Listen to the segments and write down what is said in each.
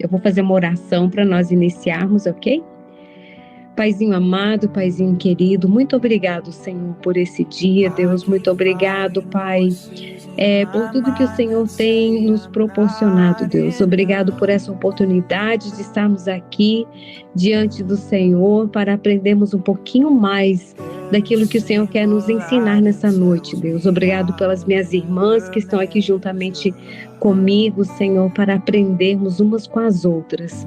Eu vou fazer uma oração para nós iniciarmos, ok? Paizinho amado, Paizinho querido, muito obrigado, Senhor, por esse dia, Deus. Muito obrigado, Pai, por tudo que o Senhor tem nos proporcionado, Deus. Obrigado por essa oportunidade de estarmos aqui diante do Senhor para aprendermos um pouquinho mais daquilo que o Senhor quer nos ensinar nessa noite, Deus. Obrigado pelas minhas irmãs que estão aqui juntamente comigo, Senhor, para aprendermos umas com as outras.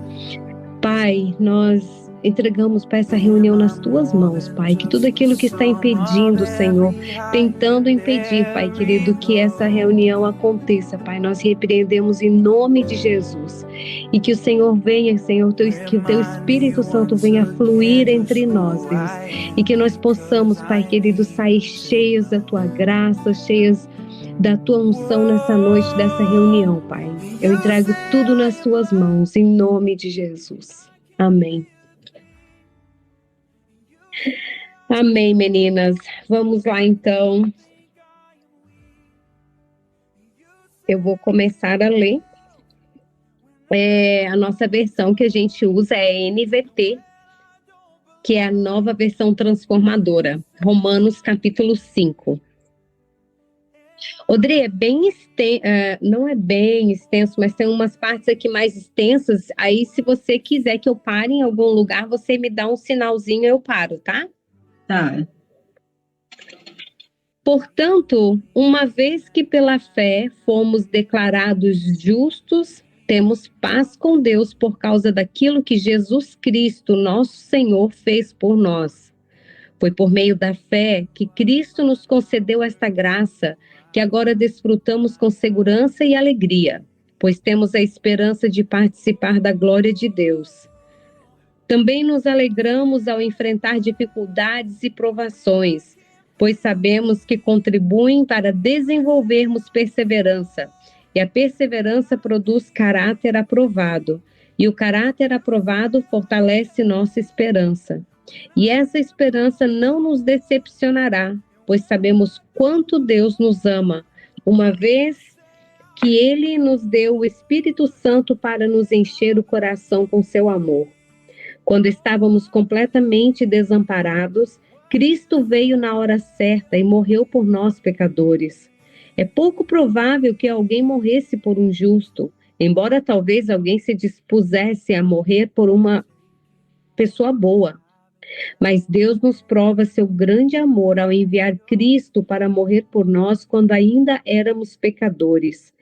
Pai, nós entregamos para essa reunião nas tuas mãos, Pai, que tudo aquilo que está impedindo, Senhor, tentando impedir, Pai querido, que essa reunião aconteça, Pai, nós repreendemos em nome de Jesus. E que o Senhor venha, Senhor, que o teu Espírito Santo venha fluir entre nós, Deus. E que nós possamos, Pai querido, sair cheios da tua graça, cheios da tua unção nessa noite dessa reunião, Pai. Eu entrego tudo nas tuas mãos, em nome de Jesus. Amém. Amém, meninas. Vamos lá, então. Eu vou começar a ler. A nossa versão que a gente usa é NVT, que é a nova versão transformadora. Romanos, capítulo 5. Odri, é bem não é bem extenso, mas tem umas partes aqui mais extensas. Aí, se você quiser que eu pare em algum lugar, você me dá um sinalzinho e eu paro, tá? Tá. Portanto, uma vez que pela fé fomos declarados justos, temos paz com Deus por causa daquilo que Jesus Cristo, nosso Senhor, fez por nós. Foi por meio da fé que Cristo nos concedeu esta graça, que agora desfrutamos com segurança e alegria, pois temos a esperança de participar da glória de Deus. Também nos alegramos ao enfrentar dificuldades e provações, pois sabemos que contribuem para desenvolvermos perseverança, e a perseverança produz caráter aprovado, e o caráter aprovado fortalece nossa esperança. E essa esperança não nos decepcionará, pois sabemos quanto Deus nos ama, uma vez que Ele nos deu o Espírito Santo para nos encher o coração com seu amor. Quando estávamos completamente desamparados, Cristo veio na hora certa e morreu por nós, pecadores. É pouco provável que alguém morresse por um justo, embora talvez alguém se dispusesse a morrer por uma pessoa boa. Mas Deus nos prova seu grande amor ao enviar Cristo para morrer por nós quando ainda éramos pecadores.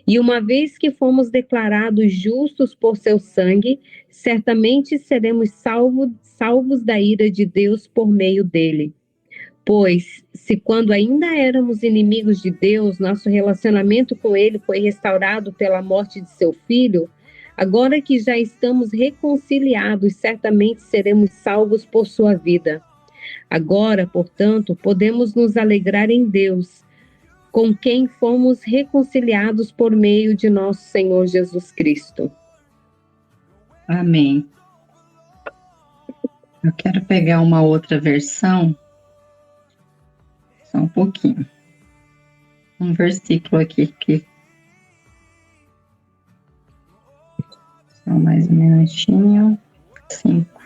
E uma vez que fomos declarados justos por seu sangue, certamente seremos salvos da ira de Deus por meio dele. Pois, se quando ainda éramos inimigos de Deus, nosso relacionamento com ele foi restaurado pela morte de seu filho, agora que já estamos reconciliados, certamente seremos salvos por sua vida. Agora, portanto, podemos nos alegrar em Deus, com quem fomos reconciliados por meio de nosso Senhor Jesus Cristo. Amém. Eu quero pegar uma outra versão. Só um pouquinho. Um versículo aqui que... Só mais um minutinho. 5.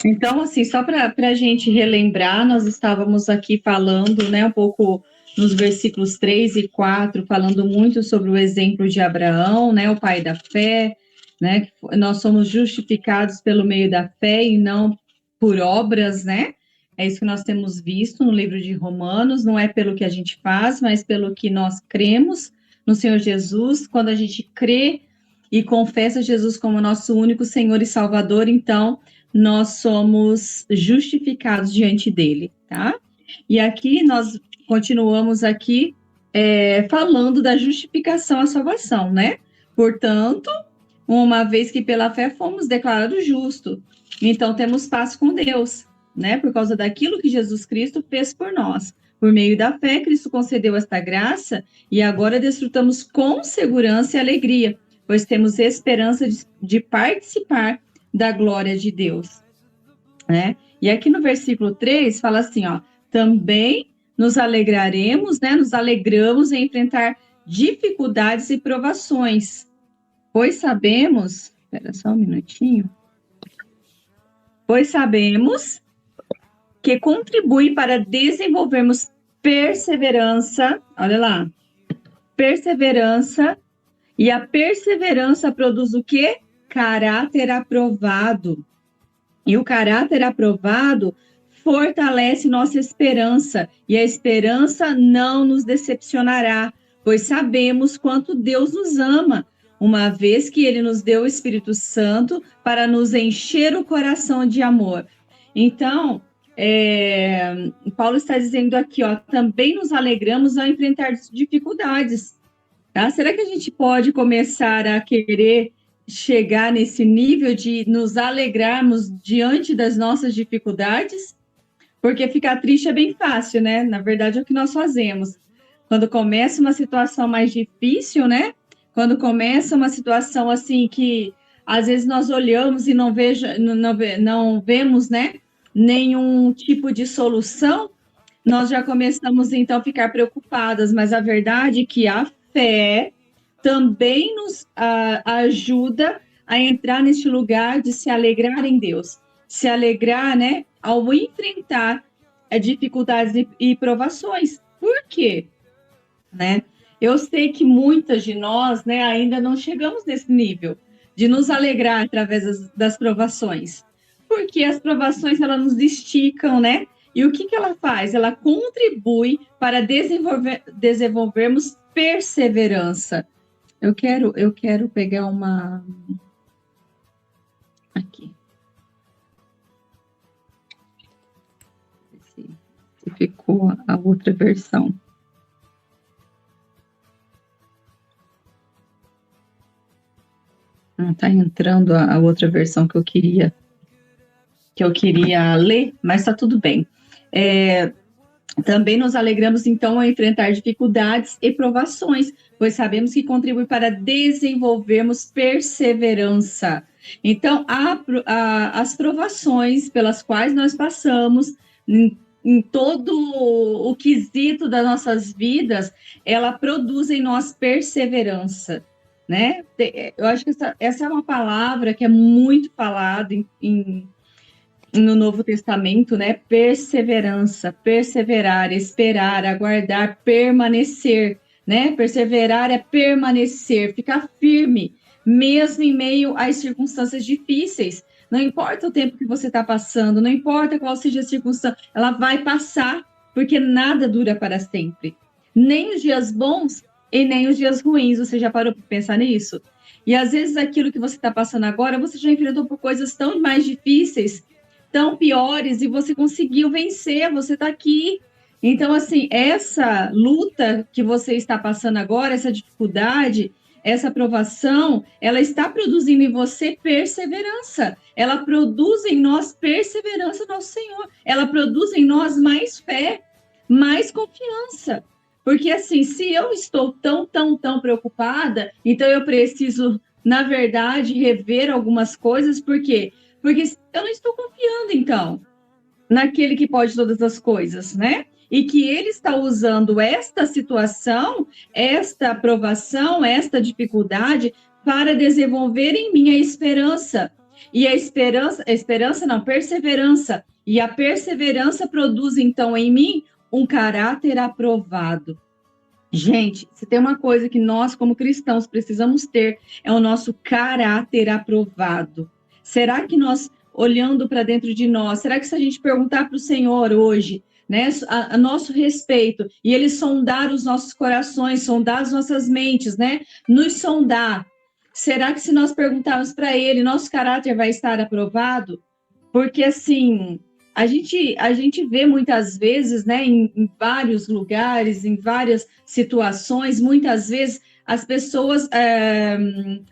Então, assim, só para a gente relembrar, nós estávamos aqui falando, né, um pouco nos versículos 3 e 4, falando muito sobre o exemplo de Abraão, né, o pai da fé, né, nós somos justificados pelo meio da fé e não por obras, né, é isso que nós temos visto no livro de Romanos, não é pelo que a gente faz, mas pelo que nós cremos no Senhor Jesus. Quando a gente crê e confessa Jesus como nosso único Senhor e Salvador, então nós somos justificados diante dele, tá? E aqui nós continuamos aqui falando da justificação à salvação, né? Portanto, uma vez que pela fé fomos declarados justos, então temos paz com Deus, né? Por causa daquilo que Jesus Cristo fez por nós. Por meio da fé, Cristo concedeu esta graça e agora desfrutamos com segurança e alegria, pois temos esperança de participar da glória de Deus, né? E aqui no versículo 3 fala assim, ó, também nos alegraremos, né? Nos alegramos em enfrentar dificuldades e provações, pois sabemos, espera só um minutinho, pois sabemos que contribui para desenvolvermos perseverança, olha lá, perseverança, e a perseverança produz o quê? Caráter aprovado. E o caráter aprovado fortalece nossa esperança, e a esperança não nos decepcionará, pois sabemos quanto Deus nos ama, uma vez que Ele nos deu o Espírito Santo para nos encher o coração de amor. Então, Paulo está dizendo aqui, ó, também nos alegramos ao enfrentar dificuldades. Tá? Será que a gente pode começar a querer chegar nesse nível de nos alegrarmos diante das nossas dificuldades? Porque ficar triste é bem fácil, né? Na verdade, é o que nós fazemos. Quando começa uma situação mais difícil, né? Quando começa uma situação assim que às vezes nós olhamos e não vemos, né? Nenhum tipo de solução, nós já começamos então a ficar preocupadas. Mas a verdade é que a fé também nos ajuda a entrar neste lugar de se alegrar em Deus, se alegrar, né, ao enfrentar dificuldades e provações. Por quê? Né? Eu sei que muitas de nós, né, ainda não chegamos nesse nível de nos alegrar através das provações, porque as provações elas nos esticam, né? E o que ela faz? Ela contribui para desenvolvermos perseverança. Eu quero pegar uma aqui. Se ficou a outra versão. Está entrando a outra versão que eu queria ler, mas está tudo bem. Também nos alegramos, então, ao enfrentar dificuldades e provações, pois sabemos que contribui para desenvolvermos perseverança. Então, as provações pelas quais nós passamos, em todo o quesito das nossas vidas, ela produz em nós perseverança, né? Eu acho que essa é uma palavra que é muito falada no Novo Testamento, né? Perseverança, perseverar, esperar, aguardar, permanecer, né? Perseverar é permanecer, ficar firme, mesmo em meio às circunstâncias difíceis. Não importa o tempo que você está passando, não importa qual seja a circunstância, ela vai passar, porque nada dura para sempre. Nem os dias bons e nem os dias ruins. Você já parou para pensar nisso? E às vezes aquilo que você está passando agora, você já enfrentou por coisas tão mais difíceis, tão piores, e você conseguiu vencer, você está aqui. Então, assim, essa luta que você está passando agora, essa dificuldade, essa provação, ela está produzindo em você perseverança. Ela produz em nós perseverança, nosso Senhor. Ela produz em nós mais fé, mais confiança. Porque, assim, se eu estou tão preocupada, então eu preciso, na verdade, rever algumas coisas. Por quê? Porque eu não estou confiando, então, naquele que pode todas as coisas, né? E que ele está usando esta situação, esta aprovação, esta dificuldade para desenvolver em mim a esperança. E perseverança. E a perseverança produz, então, em mim um caráter aprovado. Gente, se tem uma coisa que nós, como cristãos, precisamos ter, é o nosso caráter aprovado. Será que nós, olhando para dentro de nós, será que se a gente perguntar para o Senhor hoje, né, a nosso respeito, e Ele sondar os nossos corações, sondar as nossas mentes, né, nos sondar, será que se nós perguntarmos para Ele, nosso caráter vai estar aprovado? Porque, assim, a gente vê muitas vezes, né, em vários lugares, em várias situações, muitas vezes as pessoas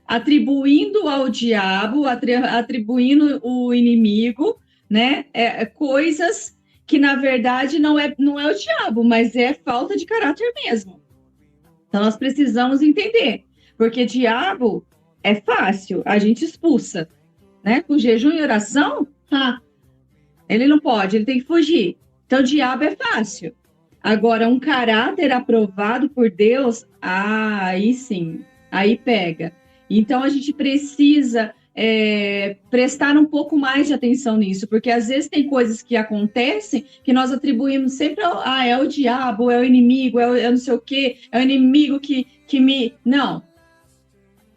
atribuindo ao diabo, atribuindo o inimigo, né, coisas que na verdade não é o diabo, mas é falta de caráter mesmo. Então nós precisamos entender, porque diabo é fácil, a gente expulsa, né? Com jejum e oração, ele não pode, ele tem que fugir. Então, o diabo é fácil. Agora, um caráter aprovado por Deus, aí sim, aí pega. Então, a gente precisa prestar um pouco mais de atenção nisso, porque às vezes tem coisas que acontecem que nós atribuímos sempre é o diabo, é o inimigo, é não sei o quê, é o inimigo que me... Não,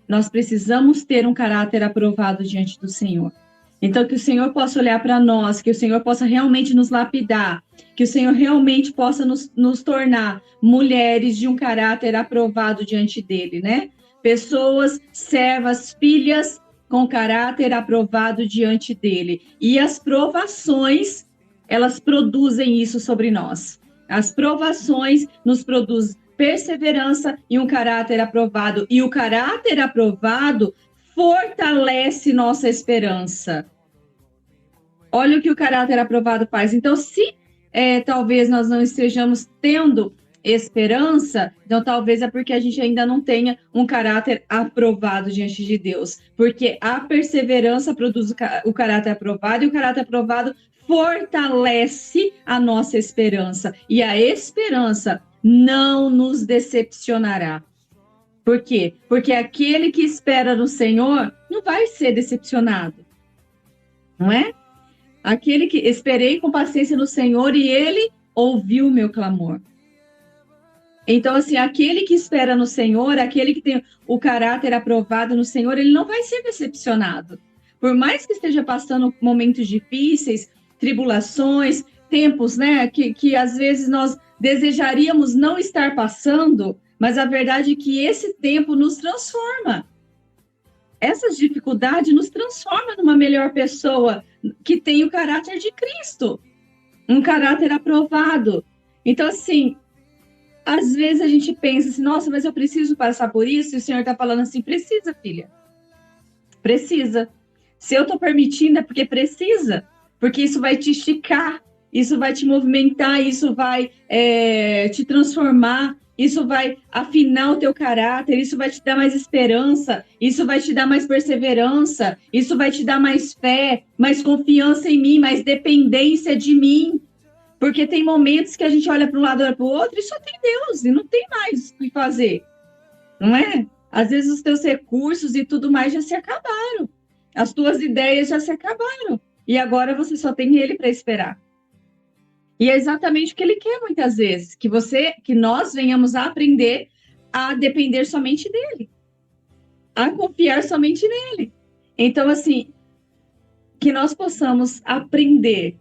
nós precisamos ter um caráter aprovado diante do Senhor. Então, que o Senhor possa olhar para nós, que o Senhor possa realmente nos lapidar, que o Senhor realmente possa nos tornar mulheres de um caráter aprovado diante dele, né? Pessoas, servas, filhas com caráter aprovado diante dele. E as provações, elas produzem isso sobre nós. As provações nos produzem perseverança e um caráter aprovado. E o caráter aprovado fortalece nossa esperança. Olha o que o caráter aprovado faz. Então, se talvez nós não estejamos tendo esperança, então talvez é porque a gente ainda não tenha um caráter aprovado diante de Deus. Porque a perseverança produz o caráter aprovado e o caráter aprovado fortalece a nossa esperança. E a esperança não nos decepcionará. Por quê? Porque aquele que espera no Senhor não vai ser decepcionado. Não é? Aquele que esperei com paciência no Senhor e ele ouviu o meu clamor. Então, assim, aquele que espera no Senhor, aquele que tem o caráter aprovado no Senhor, ele não vai ser decepcionado. Por mais que esteja passando momentos difíceis, tribulações, tempos, né, que às vezes nós desejaríamos não estar passando, mas a verdade é que esse tempo nos transforma. Essas dificuldades nos transformam numa melhor pessoa que tem o caráter de Cristo, um caráter aprovado. Então, assim, às vezes a gente pensa assim, nossa, mas eu preciso passar por isso, e o Senhor está falando assim, precisa, filha. Precisa. Se eu estou permitindo, é porque precisa. Porque isso vai te esticar, isso vai te movimentar, isso vai te transformar, isso vai afinar o teu caráter, isso vai te dar mais esperança, isso vai te dar mais perseverança, isso vai te dar mais fé, mais confiança em mim, mais dependência de mim. Porque tem momentos que a gente olha para um lado, olha para o outro, e só tem Deus, e não tem mais o que fazer. Não é? Às vezes os teus recursos e tudo mais já se acabaram. As tuas ideias já se acabaram. E agora você só tem ele para esperar. E é exatamente o que ele quer muitas vezes, que nós venhamos a aprender a depender somente dele, a confiar somente nele. Então, assim, que nós possamos aprender,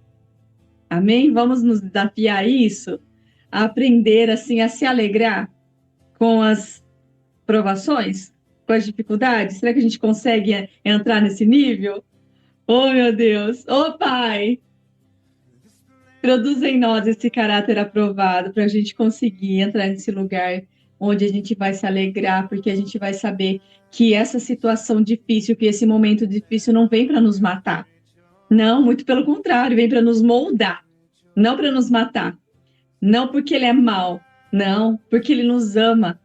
amém? Vamos nos desafiar a isso, a aprender, assim, a se alegrar com as provações, com as dificuldades. Será que a gente consegue entrar nesse nível? Oh, meu Deus! Oh, Pai! Produz em nós esse caráter aprovado para a gente conseguir entrar nesse lugar onde a gente vai se alegrar, porque a gente vai saber que essa situação difícil, que esse momento difícil não vem para nos matar. Não, muito pelo contrário, vem para nos moldar, não para nos matar. Não porque ele é mau, não, porque ele nos ama,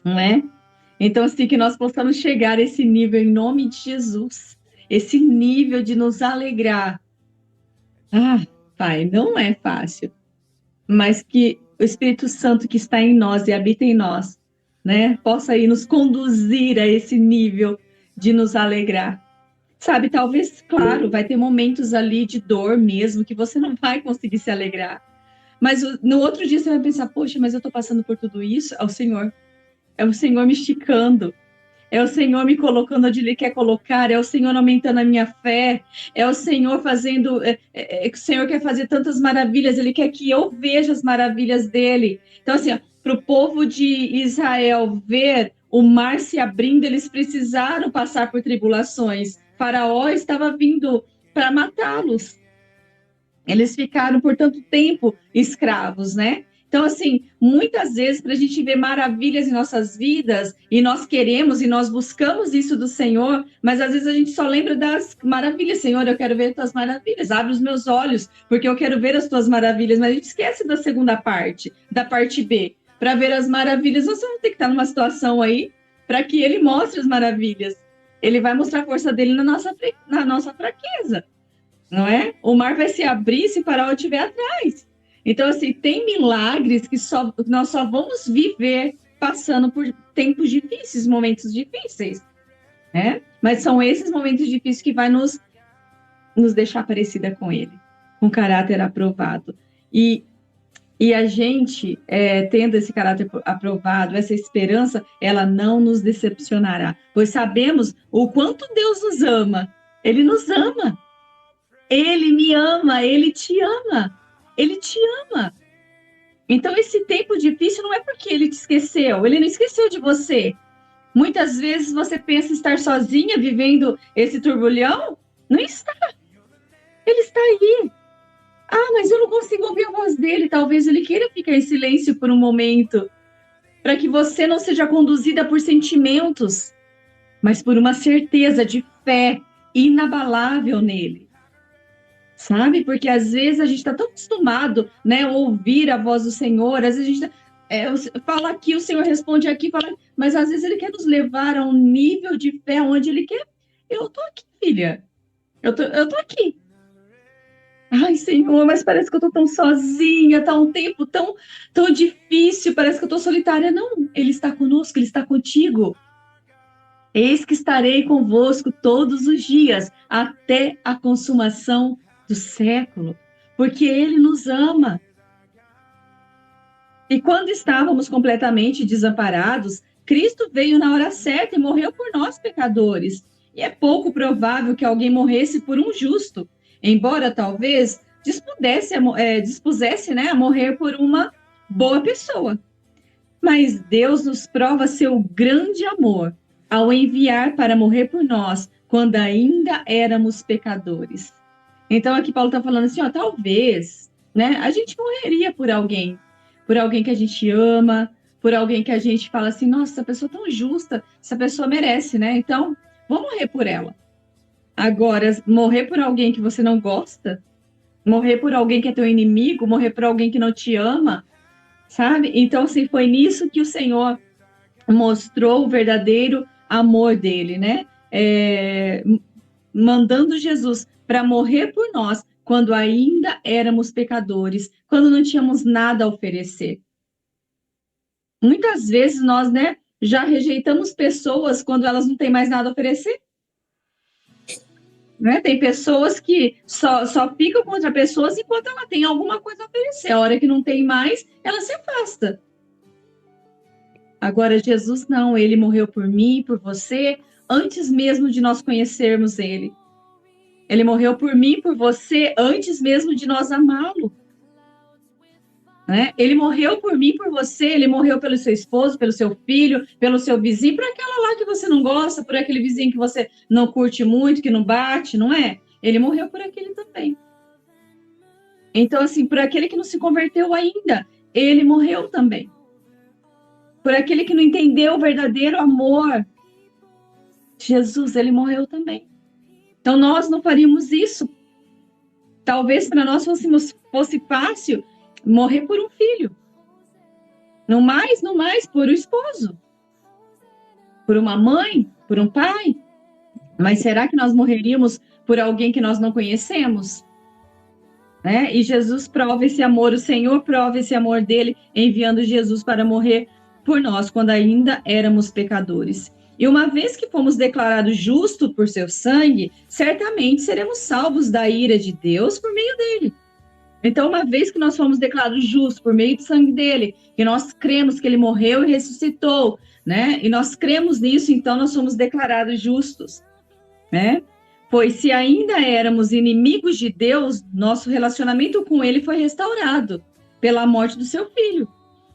não é? Então, assim, que nós possamos chegar a esse nível em nome de Jesus, esse nível de nos alegrar. Pai, não é fácil, mas que o Espírito Santo que está em nós e habita em nós, né, possa aí nos conduzir a esse nível de nos alegrar. Sabe, talvez, claro, vai ter momentos ali de dor mesmo, que você não vai conseguir se alegrar. Mas no outro dia você vai pensar, poxa, mas eu estou passando por tudo isso, é o Senhor me esticando, é o Senhor me colocando onde Ele quer colocar, é o Senhor aumentando a minha fé, é o Senhor fazendo, o Senhor quer fazer tantas maravilhas, Ele quer que eu veja as maravilhas dEle. Então, assim, para o povo de Israel ver o mar se abrindo, eles precisaram passar por tribulações. Faraó estava vindo para matá-los. Eles ficaram por tanto tempo escravos, né? Então, assim, muitas vezes, para a gente ver maravilhas em nossas vidas, e nós queremos e nós buscamos isso do Senhor, mas às vezes a gente só lembra das maravilhas. Senhor, eu quero ver as tuas maravilhas, abre os meus olhos, porque eu quero ver as tuas maravilhas, mas a gente esquece da segunda parte, da parte B. Para ver as maravilhas, nós vamos ter que estar numa situação aí para que ele mostre as maravilhas. Ele vai mostrar a força dele na nossa fraqueza, não é? O mar vai se abrir se Faraó estiver atrás. Então, assim, tem milagres que nós só vamos viver passando por tempos difíceis, momentos difíceis, né? Mas são esses momentos difíceis que vai nos deixar parecida com ele, com caráter aprovado. E a gente, tendo esse caráter aprovado, essa esperança, ela não nos decepcionará, pois sabemos o quanto Deus nos ama. Ele nos ama. Ele me ama, ele te ama. Ele te ama. Então, esse tempo difícil não é porque ele te esqueceu, ele não esqueceu de você. Muitas vezes você pensa estar sozinha vivendo esse turbulhão. Não está. Ele está aí. Ah, mas eu não consigo ouvir a voz dele. Talvez ele queira ficar em silêncio por um momento, para que você não seja conduzida por sentimentos, mas por uma certeza de fé inabalável nele. Sabe? Porque às vezes a gente está tão acostumado, né, a ouvir a voz do Senhor, às vezes a gente fala aqui, o Senhor responde aqui, mas às vezes ele quer nos levar a um nível de fé onde ele quer. Eu tô aqui, filha. Eu tô aqui. Ai, Senhor, mas parece que eu tô tão sozinha, tá um tempo tão difícil, parece que eu tô solitária. Não, ele está conosco, ele está contigo. Eis que estarei convosco todos os dias, até a consumação do século, porque ele nos ama. E quando estávamos completamente desamparados, Cristo veio na hora certa e morreu por nós, pecadores. E é pouco provável que alguém morresse por um justo, embora talvez dispusesse, né, a morrer por uma boa pessoa. Mas Deus nos prova seu grande amor ao enviar para morrer por nós quando ainda éramos pecadores. Então aqui Paulo está falando assim, ó, talvez, né, a gente morreria por alguém que a gente ama, por alguém que a gente fala assim, nossa, essa pessoa é tão justa, essa pessoa merece, né? Então, vou morrer por ela. Agora, morrer por alguém que você não gosta, morrer por alguém que é teu inimigo, morrer por alguém que não te ama, sabe? Então, assim, foi nisso que o Senhor mostrou o verdadeiro amor dele, né? Mandando Jesus para morrer por nós quando ainda éramos pecadores, quando não tínhamos nada a oferecer. Muitas vezes nós, né, já rejeitamos pessoas quando elas não têm mais nada a oferecer. Né? Tem pessoas que só ficam contra pessoas enquanto ela tem alguma coisa a oferecer. A hora que não tem mais, ela se afasta. Agora, Jesus não, ele morreu por mim, por você, antes mesmo de nós conhecermos ele. Ele morreu por mim, por você, antes mesmo de nós amá-lo. Né? Ele morreu por mim, por você, ele morreu pelo seu esposo, pelo seu filho, pelo seu vizinho, por aquela lá que você não gosta, por aquele vizinho que você não curte muito, que não bate, não é? Ele morreu por aquele também. Então, assim, por aquele que não se converteu ainda, ele morreu também. Por aquele que não entendeu o verdadeiro amor, Jesus, ele morreu também. Então, nós não faríamos isso. Talvez para nós fosse fácil morrer por um filho. Não mais, por um esposo. Por uma mãe, por um pai. Mas será que nós morreríamos por alguém que nós não conhecemos? Né? E Jesus prova esse amor, o Senhor prova esse amor dele, enviando Jesus para morrer por nós, quando ainda éramos pecadores. E uma vez que fomos declarados justos por seu sangue, certamente seremos salvos da ira de Deus por meio dele. Então, uma vez que nós fomos declarados justos por meio do sangue dele, que nós cremos que ele morreu e ressuscitou, né? E nós cremos nisso, então nós somos declarados justos, né? Pois se ainda éramos inimigos de Deus, nosso relacionamento com ele foi restaurado pela morte do seu filho.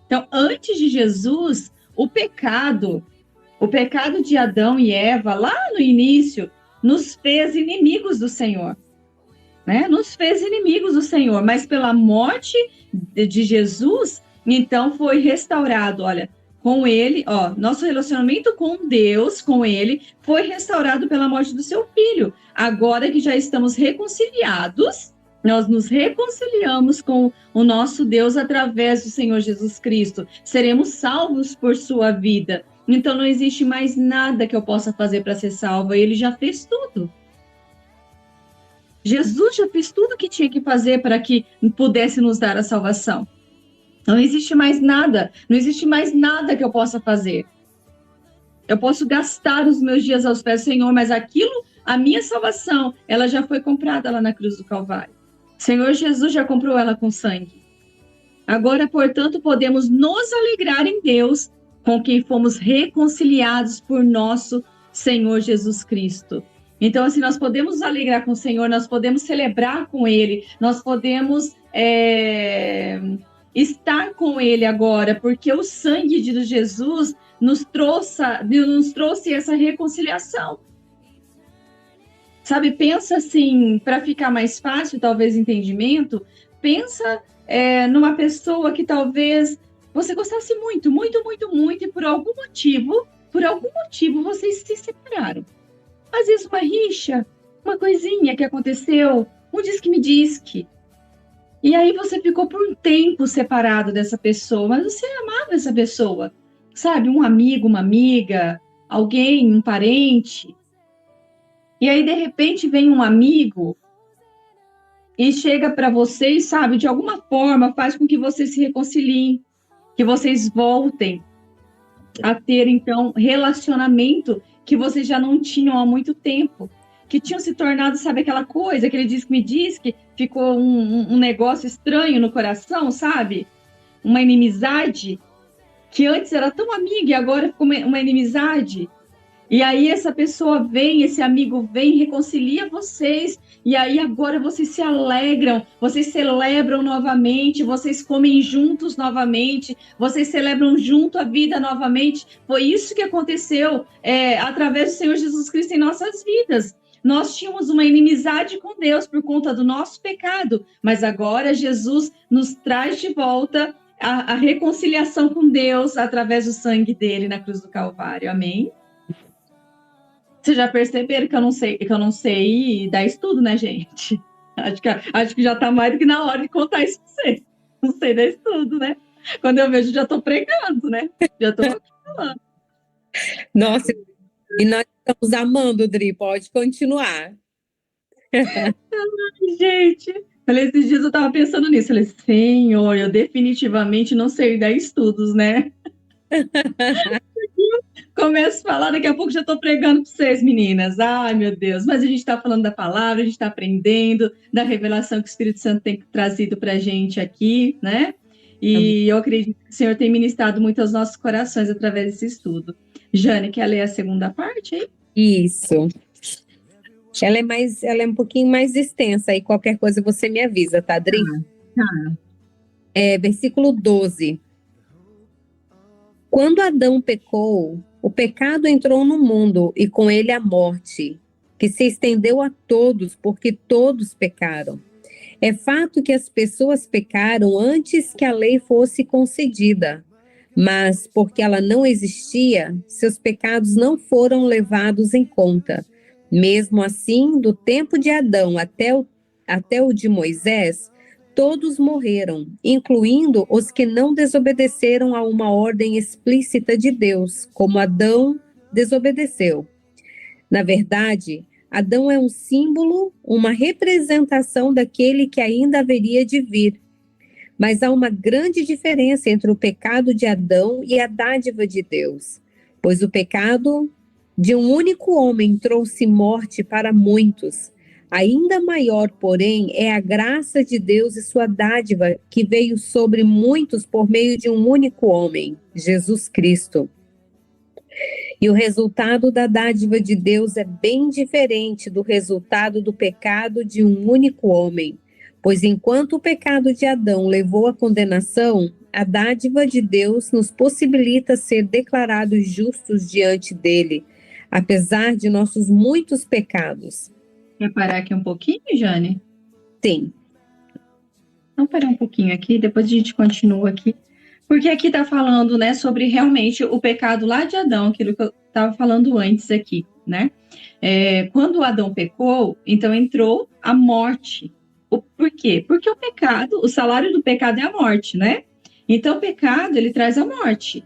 Então, antes de Jesus, o pecado de Adão e Eva, lá no início, nos fez inimigos do Senhor. Né? Nos fez inimigos do Senhor, mas pela morte de Jesus, então foi restaurado, olha, com ele, ó, nosso relacionamento com Deus, com ele, foi restaurado pela morte do seu filho. Agora que já estamos reconciliados, nós nos reconciliamos com o nosso Deus através do Senhor Jesus Cristo. Seremos salvos por sua vida. Então não existe mais nada que eu possa fazer para ser salvo. Ele já fez tudo. Jesus já fez tudo o que tinha que fazer para que pudesse nos dar a salvação. Não existe mais nada, não existe mais nada que eu possa fazer. Eu posso gastar os meus dias aos pés do Senhor, mas aquilo, a minha salvação, ela já foi comprada lá na cruz do Calvário. O Senhor Jesus já comprou ela com sangue. Agora, portanto, podemos nos alegrar em Deus, com quem fomos reconciliados por nosso Senhor Jesus Cristo. Então, assim, nós podemos nos alegrar com o Senhor, nós podemos celebrar com Ele, nós podemos estar com Ele agora, porque o sangue de Jesus nos trouxe essa reconciliação. Sabe, pensa assim, para ficar mais fácil, talvez, entendimento, pensa numa pessoa que talvez você gostasse muito, muito, muito, muito, e por algum motivo vocês se separaram. Às vezes uma rixa, uma coisinha que aconteceu, um diz-que-me-diz-que. E aí você ficou por um tempo separado dessa pessoa, mas você amava essa pessoa, sabe? Um amigo, uma amiga, alguém, um parente. E aí, de repente, vem um amigo e chega para vocês, sabe? De alguma forma, faz com que vocês se reconciliem, que vocês voltem a ter, então, relacionamento que vocês já não tinham há muito tempo, que tinham se tornado, sabe, aquela coisa, aquele diz que ficou um negócio estranho no coração, sabe? Uma inimizade, que antes era tão amiga e agora ficou uma inimizade. E aí essa pessoa vem, esse amigo vem, reconcilia vocês, e aí agora vocês se alegram, vocês celebram novamente, vocês comem juntos novamente, vocês celebram junto a vida novamente. Foi isso que aconteceu através do Senhor Jesus Cristo em nossas vidas. Nós tínhamos uma inimizade com Deus por conta do nosso pecado, mas agora Jesus nos traz de volta a reconciliação com Deus através do sangue dele na cruz do Calvário. Amém? Vocês já perceberam que eu não sei dar estudo, né, gente? Acho que já está mais do que na hora de contar isso para vocês. Não sei dar estudo, né? Quando eu vejo, já estou pregando, né? Já estou falando. Nossa, e nós estamos amando, Dri, pode continuar. Ai, gente, falei, esses dias eu estava pensando nisso. Falei, Senhor, eu definitivamente não sei dar estudos, né? Começo a falar, daqui a pouco já estou pregando para vocês, meninas. Ai, meu Deus. Mas a gente está falando da palavra, a gente está aprendendo, da revelação que o Espírito Santo tem trazido para a gente aqui, né? E eu acredito que o Senhor tem ministrado muito aos nossos corações através desse estudo. Jane, quer ler a segunda parte aí? Isso. Ela é um pouquinho mais extensa, aí qualquer coisa você me avisa, tá, Dri? Tá. Versículo 12. Quando Adão pecou, o pecado entrou no mundo e com ele a morte, que se estendeu a todos, porque todos pecaram. É fato que as pessoas pecaram antes que a lei fosse concedida, mas porque ela não existia, seus pecados não foram levados em conta. Mesmo assim, do tempo de Adão até o de Moisés, todos morreram, incluindo os que não desobedeceram a uma ordem explícita de Deus, como Adão desobedeceu. Na verdade, Adão é um símbolo, uma representação daquele que ainda haveria de vir. Mas há uma grande diferença entre o pecado de Adão e a dádiva de Deus, pois o pecado de um único homem trouxe morte para muitos. Ainda maior, porém, é a graça de Deus e sua dádiva que veio sobre muitos por meio de um único homem, Jesus Cristo. E o resultado da dádiva de Deus é bem diferente do resultado do pecado de um único homem. Pois enquanto o pecado de Adão levou à condenação, a dádiva de Deus nos possibilita ser declarados justos diante dele, apesar de nossos muitos pecados. Quer parar aqui um pouquinho, Jane? Sim. Vamos parar um pouquinho aqui, depois a gente continua aqui. Porque aqui está falando, né, sobre realmente o pecado lá de Adão, aquilo que eu estava falando antes aqui, né? Quando Adão pecou, então entrou a morte. Por quê? Porque o pecado, o salário do pecado é a morte, né? Então o pecado, ele traz a morte.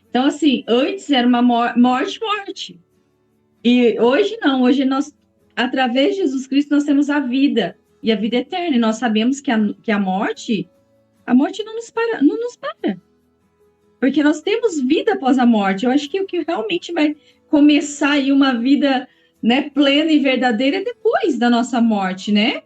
Então, assim, antes era uma morte. E hoje não, hoje nós através de Jesus Cristo, nós temos a vida e a vida eterna. E nós sabemos que a morte não nos para. Porque nós temos vida após a morte. Eu acho que o que realmente vai começar aí uma vida, né, plena e verdadeira é depois da nossa morte, né?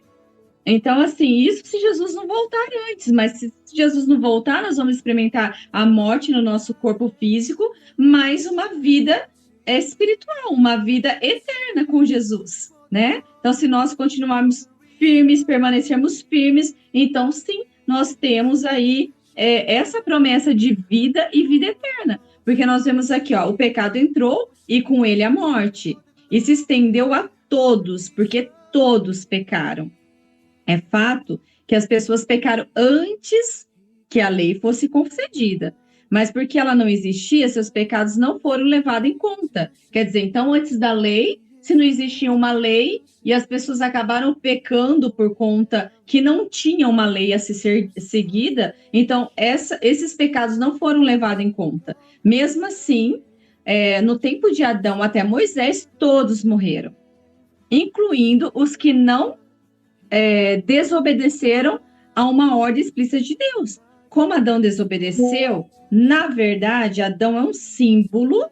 Então, assim, isso se Jesus não voltar antes, mas se Jesus não voltar, nós vamos experimentar a morte no nosso corpo físico, mas uma vida espiritual, uma vida eterna com Jesus, né? Então, se nós continuarmos firmes, permanecermos firmes, então, sim, nós temos aí essa promessa de vida e vida eterna, porque nós vemos aqui, ó, o pecado entrou e com ele a morte, e se estendeu a todos, porque todos pecaram. É fato que as pessoas pecaram antes que a lei fosse concedida, mas porque ela não existia, seus pecados não foram levados em conta. Quer dizer, então, antes da lei, se não existia uma lei e as pessoas acabaram pecando por conta que não tinha uma lei a ser seguida, então esses pecados não foram levados em conta. Mesmo assim, no tempo de Adão até Moisés, todos morreram, incluindo os que não desobedeceram a uma ordem explícita de Deus. Como Adão desobedeceu, na verdade, Adão é um símbolo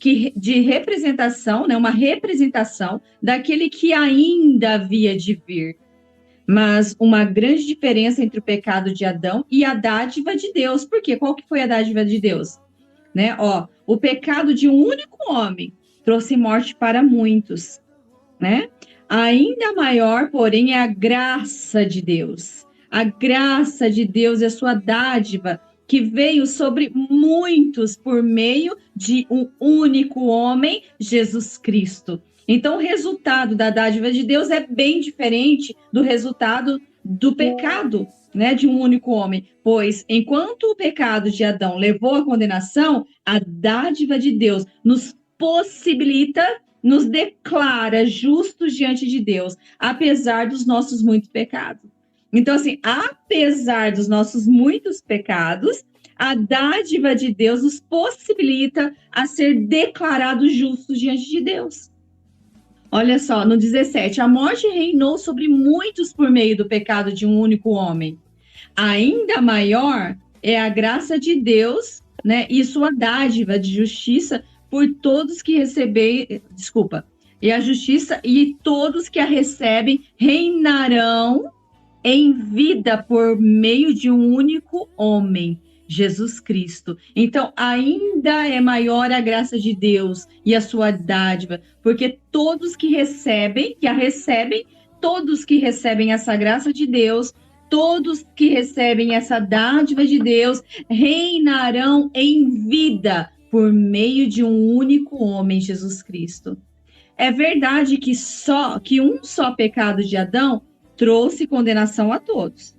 de representação, né, uma representação daquele que ainda havia de vir. Mas uma grande diferença entre o pecado de Adão e a dádiva de Deus. Por quê? Qual que foi a dádiva de Deus? Né? O pecado de um único homem trouxe morte para muitos, né? Ainda maior, porém, é a graça de Deus. A graça de Deus é a sua dádiva, que veio sobre muitos por meio de um único homem, Jesus Cristo. Então, o resultado da dádiva de Deus é bem diferente do resultado do pecado, né, de um único homem. Pois, enquanto o pecado de Adão levou à condenação, a dádiva de Deus nos possibilita, nos declara justos diante de Deus, apesar dos nossos muitos pecados. Então, assim, apesar dos nossos muitos pecados, a dádiva de Deus nos possibilita a ser declarados justos diante de Deus. Olha só, no 17, a morte reinou sobre muitos por meio do pecado de um único homem. Ainda maior é a graça de Deus, né, e sua dádiva de justiça por todos que recebem, e a justiça e todos que a recebem reinarão em vida por meio de um único homem, Jesus Cristo. Então, ainda é maior a graça de Deus e a sua dádiva, porque todos que recebem, todos que recebem essa graça de Deus, todos que recebem essa dádiva de Deus, reinarão em vida por meio de um único homem, Jesus Cristo. É verdade que um só pecado de Adão trouxe condenação a todos.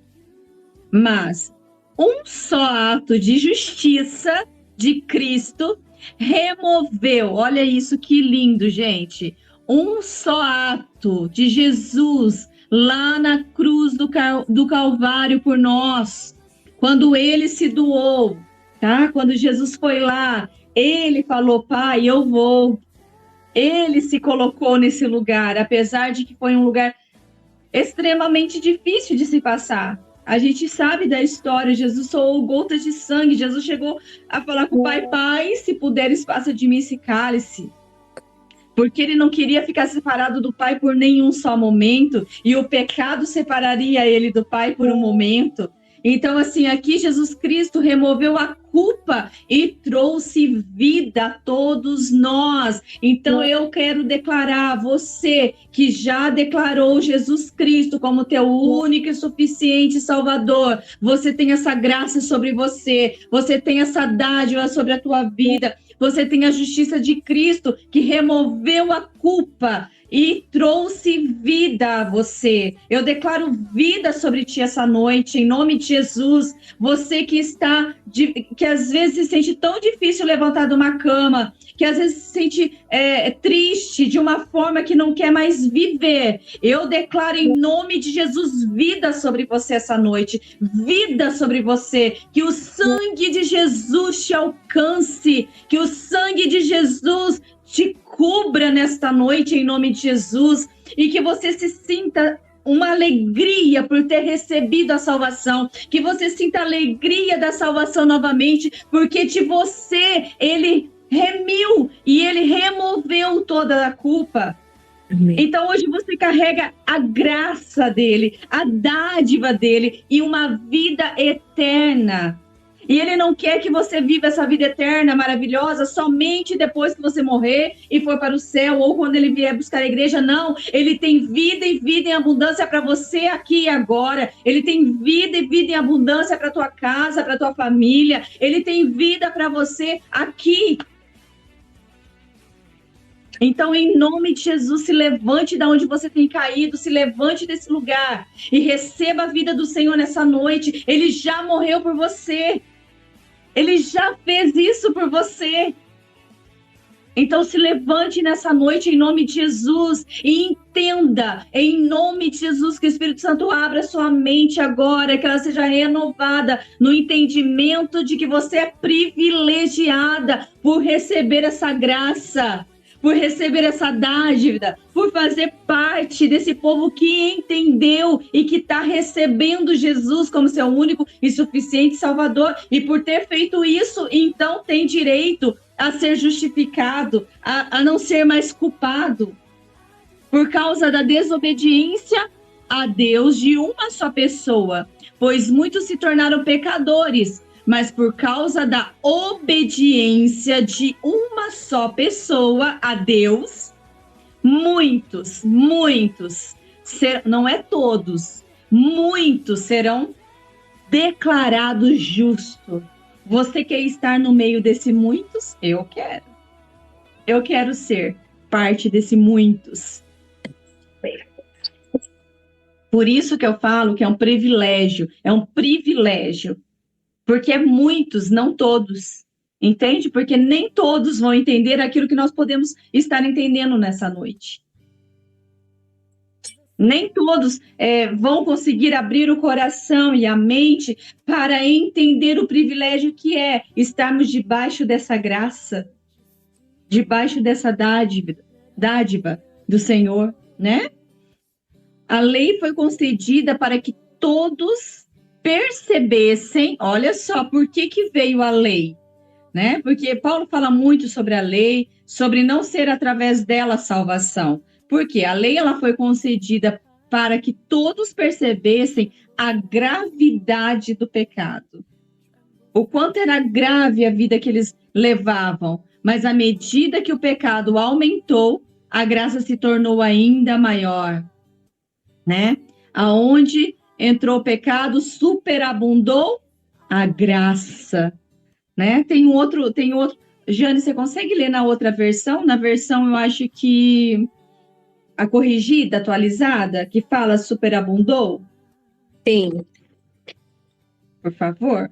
Mas um só ato de justiça de Cristo removeu, olha isso que lindo, gente, um só ato de Jesus lá na cruz do Calvário por nós, quando ele se doou, tá? Quando Jesus foi lá, ele falou, Pai, eu vou. Ele se colocou nesse lugar, apesar de que foi um lugar extremamente difícil de se passar. A gente sabe da história, Jesus soou gotas de sangue, Jesus chegou a falar com o Pai, Pai, se puderes, passa de mim esse cálice. Porque ele não queria ficar separado do Pai por nenhum só momento, e o pecado separaria ele do Pai por um momento. Então, assim, aqui Jesus Cristo removeu a culpa e trouxe vida a todos nós. Então, eu quero declarar, você que já declarou Jesus Cristo como teu único e suficiente Salvador, você tem essa graça sobre você, você tem essa dádiva sobre a tua vida, você tem a justiça de Cristo que removeu a culpa e trouxe vida a você. Eu declaro vida sobre ti essa noite, em nome de Jesus. Você que que às vezes se sente tão difícil levantar de uma cama, que às vezes se sente triste de uma forma que não quer mais viver. Eu declaro em nome de Jesus vida sobre você essa noite, vida sobre você, que o sangue de Jesus te alcance, que o sangue de Jesus te cubra nesta noite em nome de Jesus e que você se sinta uma alegria por ter recebido a salvação, que você sinta a alegria da salvação novamente, porque de você ele remiu e ele removeu toda a culpa. Amém. Então hoje você carrega a graça dele, a dádiva dele e uma vida eterna. E ele não quer que você viva essa vida eterna, maravilhosa, somente depois que você morrer e for para o céu, ou quando ele vier buscar a igreja. Não, ele tem vida e vida em abundância para você aqui e agora. Ele tem vida e vida em abundância para tua casa, para tua família. Ele tem vida para você aqui. Então, em nome de Jesus, se levante da onde você tem caído, se levante desse lugar e receba a vida do Senhor nessa noite. Ele já morreu por você. Ele já fez isso por você. Então se levante nessa noite em nome de Jesus e entenda em nome de Jesus que o Espírito Santo abra sua mente agora, que ela seja renovada no entendimento de que você é privilegiada por receber essa graça, por receber essa dádiva, por fazer parte desse povo que entendeu e que está recebendo Jesus como seu único e suficiente Salvador. E por ter feito isso, então tem direito a ser justificado, a não ser mais culpado. Por causa da desobediência a Deus de uma só pessoa, pois muitos se tornaram pecadores, mas por causa da obediência de uma só pessoa a Deus, muitos, não é todos, muitos serão declarados justos. Você quer estar no meio desse muitos? Eu quero. Eu quero ser parte desse muitos. Por isso que eu falo que é um privilégio, porque é muitos, não todos, entende? Porque nem todos vão entender aquilo que nós podemos estar entendendo nessa noite. Nem todos vão conseguir abrir o coração e a mente para entender o privilégio que é estarmos debaixo dessa graça, debaixo dessa dádiva do Senhor, né? A lei foi concedida para que todos percebessem, olha só, por que veio a lei, né? Porque Paulo fala muito sobre a lei, sobre não ser através dela a salvação. Porque a lei ela foi concedida para que todos percebessem a gravidade do pecado. O quanto era grave a vida que eles levavam, mas à medida que o pecado aumentou, a graça se tornou ainda maior, né? Aonde entrou o pecado, superabundou a graça, né? Tem outro. Jane, você consegue ler na outra versão? Na versão, eu acho que a corrigida, atualizada, que fala superabundou? Sim. Por favor.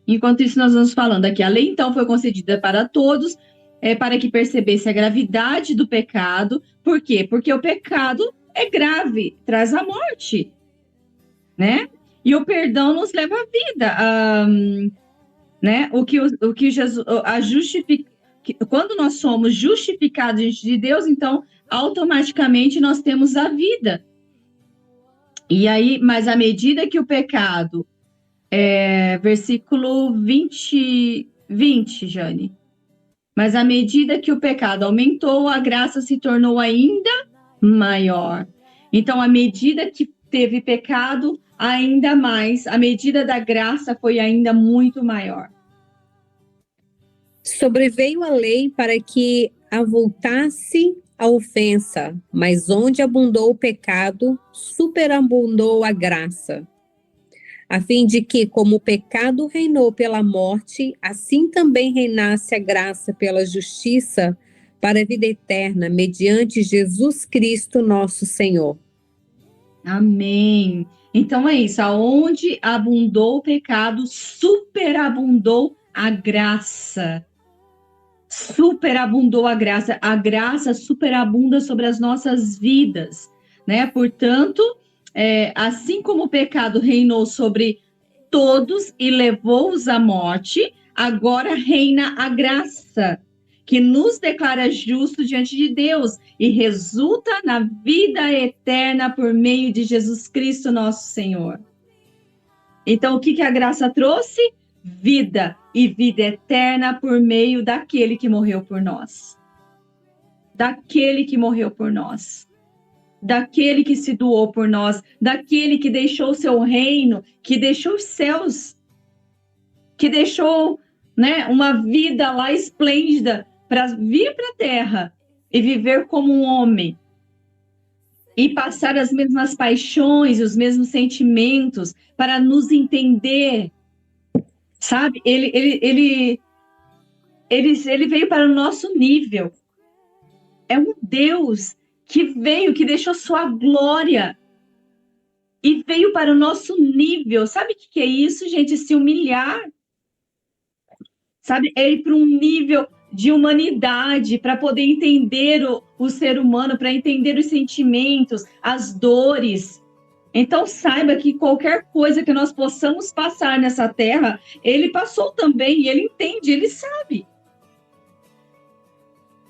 Enquanto isso, nós vamos falando aqui. A lei, então, foi concedida para todos, para que percebesse a gravidade do pecado. Por quê? Porque o pecado é grave, traz a morte, né? E o perdão nos leva à vida. Né? O que Jesus, quando nós somos justificados diante de Deus, então automaticamente nós temos a vida. E aí, mas à medida que o pecado, versículo 20, Jane. Mas à medida que o pecado aumentou, a graça se tornou ainda maior. Então, à medida que teve pecado, ainda mais, a medida da graça foi ainda muito maior. Sobreveio a lei para que avultasse a ofensa, mas onde abundou o pecado, superabundou a graça. A fim de que, como o pecado reinou pela morte, assim também reinasse a graça pela justiça para a vida eterna, mediante Jesus Cristo, nosso Senhor. Amém. Então é isso, aonde abundou o pecado, superabundou a graça. Superabundou a graça superabunda sobre as nossas vidas, né? Portanto, assim como o pecado reinou sobre todos e levou-os à morte, agora reina a graça. que nos declara justo diante de Deus e resulta na vida eterna por meio de Jesus Cristo, nosso Senhor. Então, o que a graça trouxe? Vida, e vida eterna por meio daquele que morreu por nós. Daquele que morreu por nós. Daquele que se doou por nós. Daquele que deixou o seu reino, que deixou os céus, que deixou, né, uma vida lá esplêndida para vir para a terra e viver como um homem. E passar as mesmas paixões, os mesmos sentimentos, para nos entender, sabe? Ele veio para o nosso nível. É um Deus que veio, que deixou sua glória e veio para o nosso nível. Sabe o que é isso, gente? Se humilhar. Sabe? É ir para um nível de humanidade, para poder entender o ser humano, para entender os sentimentos, as dores. Então, saiba que qualquer coisa que nós possamos passar nessa terra, ele passou também, e ele entende, ele sabe.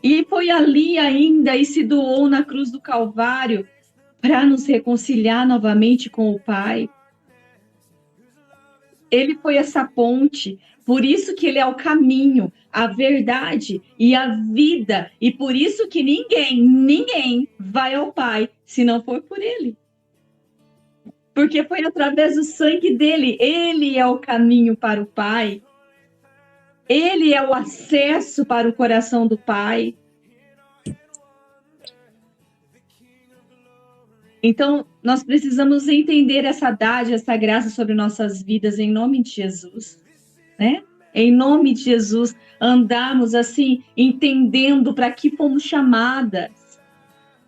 E foi ali ainda, e se doou na cruz do Calvário, para nos reconciliar novamente com o Pai. Ele foi essa ponte, por isso que ele é o caminho, a verdade e a vida, e por isso que ninguém vai ao Pai se não for por ele. Porque foi através do sangue dele, ele é o caminho para o Pai, ele é o acesso para o coração do Pai. Então, nós precisamos entender essa dádiva, essa graça sobre nossas vidas, em nome de Jesus, né? Em nome de Jesus, andarmos assim, entendendo para que fomos chamadas,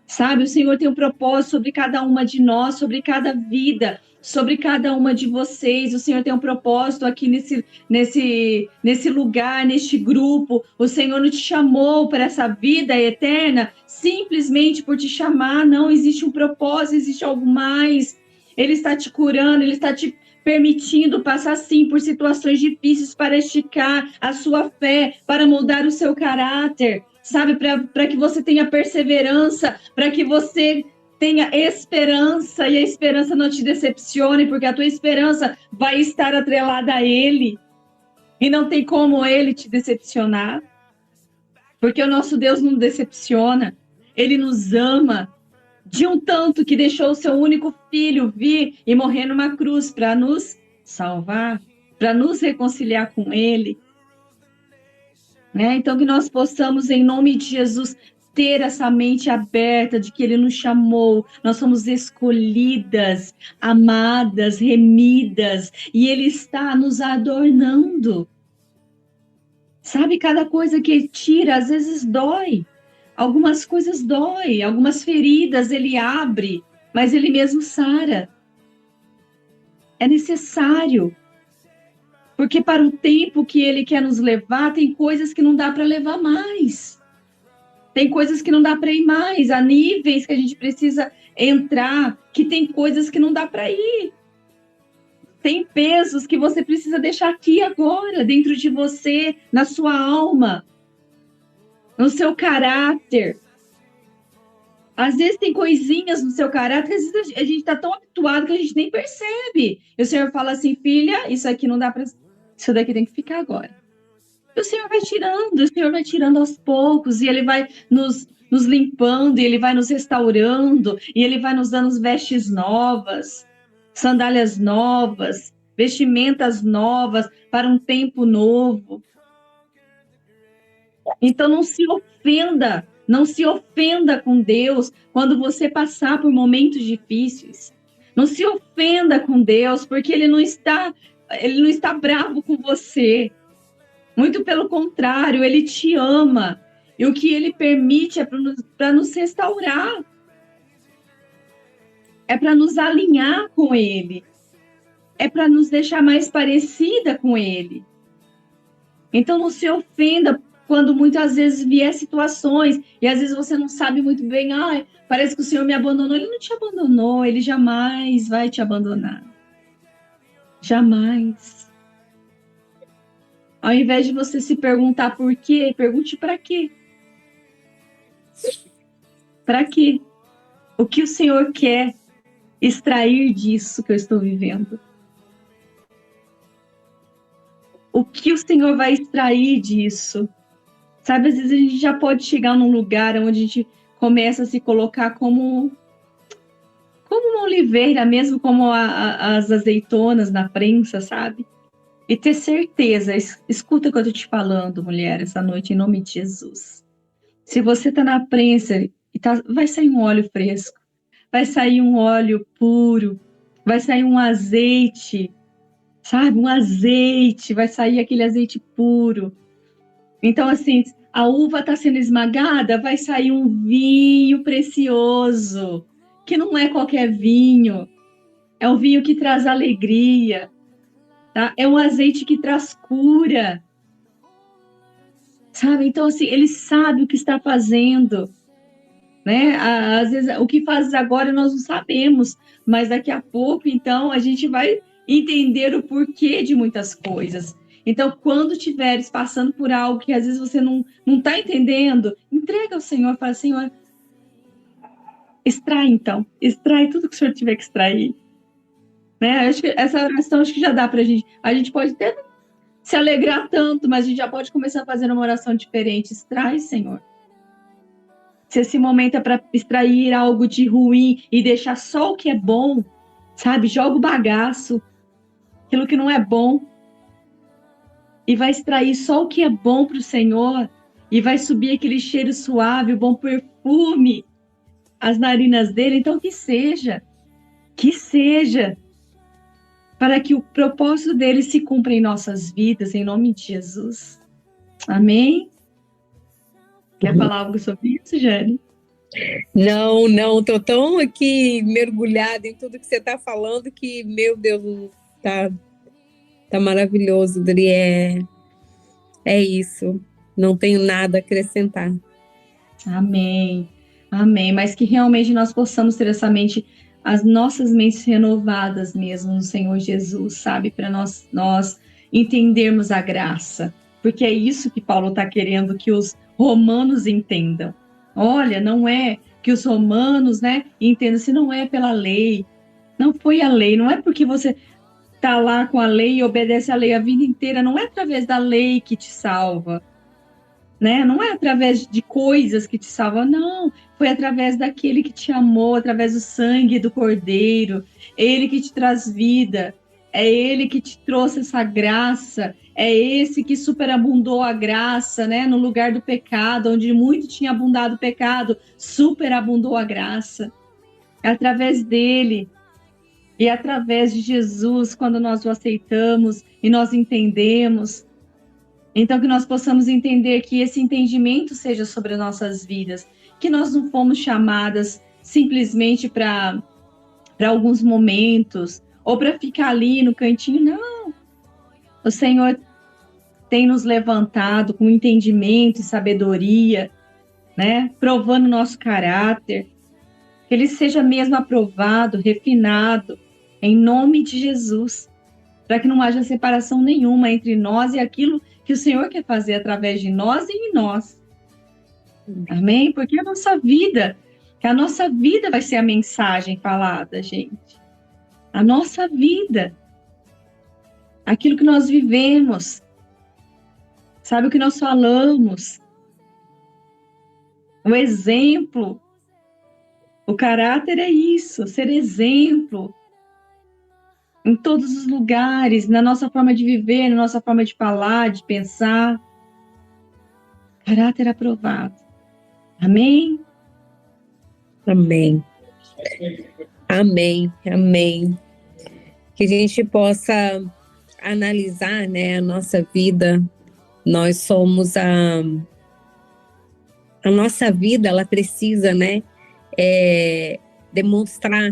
sabe? O Senhor tem um propósito sobre cada uma de nós, sobre cada vida, sobre cada uma de vocês. O Senhor tem um propósito aqui nesse lugar, neste grupo. O Senhor não te chamou para essa vida eterna simplesmente por te chamar. Não, existe um propósito, existe algo mais. Ele está te curando, ele está te permitindo passar, sim, por situações difíceis para esticar a sua fé, para moldar o seu caráter, sabe? Para que você tenha perseverança, para que você tenha esperança e a esperança não te decepcione, porque a tua esperança vai estar atrelada a Ele. E não tem como Ele te decepcionar, porque o nosso Deus não decepciona. Ele nos ama de um tanto que deixou o seu único filho vir e morrer numa cruz para nos salvar, para nos reconciliar com Ele. Né? Então, que nós possamos, em nome de Jesus, ter essa mente aberta de que Ele nos chamou, nós somos escolhidas, amadas, remidas, e Ele está nos adornando. Sabe, cada coisa que tira, às vezes dói. Algumas coisas dói, algumas feridas Ele abre, mas Ele mesmo sara. É necessário. Porque para o tempo que Ele quer nos levar, tem coisas que não dá para levar mais. Tem coisas que não dá para ir mais, há níveis que a gente precisa entrar, que tem coisas que não dá para ir. Tem pesos que você precisa deixar aqui agora, dentro de você, na sua alma, no seu caráter. Às vezes tem coisinhas no seu caráter, às vezes a gente está tão habituado que a gente nem percebe. E o Senhor fala assim, filha, isso aqui não dá para... Isso daqui tem que ficar agora. E o Senhor vai tirando aos poucos, e Ele vai nos limpando, e Ele vai nos restaurando, e Ele vai nos dando vestes novas, sandálias novas, vestimentas novas para um tempo novo. Então não se ofenda com Deus quando você passar por momentos difíceis. Não se ofenda com Deus, porque Ele não está bravo com você. Muito pelo contrário, Ele te ama. E o que Ele permite é para nos restaurar. É para nos alinhar com Ele. É para nos deixar mais parecida com Ele. Então não se ofenda quando muitas vezes vier situações e às vezes você não sabe muito bem, parece que o Senhor me abandonou. Ele não te abandonou, Ele jamais vai te abandonar. Jamais. Ao invés de você se perguntar por quê, pergunte para quê. Para quê? O que o Senhor quer extrair disso que eu estou vivendo? O que o Senhor vai extrair disso? Sabe, às vezes a gente já pode chegar num lugar onde a gente começa a se colocar como uma oliveira, mesmo como as azeitonas na prensa, sabe? E ter certeza, escuta o que eu tô te falando, mulher, essa noite, em nome de Jesus. Se você tá na prensa, vai sair um óleo fresco, vai sair um óleo puro, vai sair um azeite, sabe? Um azeite, vai sair aquele azeite puro. Então, assim, a uva está sendo esmagada, vai sair um vinho precioso, que não é qualquer vinho, é um vinho que traz alegria, tá? É um azeite que traz cura, sabe? Então, assim, ele sabe o que está fazendo, né? Às vezes, o que faz agora nós não sabemos, mas daqui a pouco, então, a gente vai entender o porquê de muitas coisas. Então, quando estiveres passando por algo que às vezes você não está entendendo, entrega ao Senhor, fala, Senhor, extrai então, extrai tudo que o Senhor tiver que extrair. Né? Acho que essa oração acho que já dá para a gente pode até se alegrar tanto, mas a gente já pode começar a fazer uma oração diferente. Extrai, Senhor. Se esse momento é para extrair algo de ruim e deixar só o que é bom, sabe? Joga o bagaço, aquilo que não é bom, e vai extrair só o que é bom para o Senhor, e vai subir aquele cheiro suave, o bom perfume, as narinas dele. Então, que seja, para que o propósito dele se cumpra em nossas vidas, em nome de Jesus. Amém? Quer falar algo sobre isso, Jane? Não, estou tão aqui mergulhada em tudo que você está falando que, meu Deus, tá maravilhoso, Dri. É isso. Não tenho nada a acrescentar. Amém. Amém. Mas que realmente nós possamos ter essa mente, as nossas mentes renovadas mesmo no Senhor Jesus, sabe? Para nós entendermos a graça. Porque é isso que Paulo está querendo que os romanos entendam. Olha, não é que os romanos, né, entendam, se não é pela lei, não foi a lei, não é porque você está lá com a lei e obedece a lei a vida inteira, não é através da lei que te salva, né? Não é através de coisas que te salvam, não. Foi através daquele que te amou, através do sangue do Cordeiro. Ele que te traz vida. É ele que te trouxe essa graça. É esse que superabundou a graça, né? No lugar do pecado, onde muito tinha abundado o pecado, superabundou a graça. É através dele. E através de Jesus, quando nós o aceitamos e nós entendemos. Então, que nós possamos entender que esse entendimento seja sobre nossas vidas, que nós não fomos chamadas simplesmente para alguns momentos, ou para ficar ali no cantinho, não. O Senhor tem nos levantado com entendimento e sabedoria, né? Provando nosso caráter, que ele seja mesmo aprovado, refinado, em nome de Jesus, para que não haja separação nenhuma entre nós e aquilo que o Senhor quer fazer através de nós e em nós. Amém? Porque a nossa vida vai ser a mensagem falada, gente. A nossa vida. Aquilo que nós vivemos. Sabe o que nós falamos? O exemplo. O caráter é isso, ser exemplo. Em todos os lugares, na nossa forma de viver, na nossa forma de falar, de pensar. Caráter aprovado. Amém? Amém. Amém. Amém. Que a gente possa analisar, né, a nossa vida. Nós somos a nossa vida, ela precisa, né, demonstrar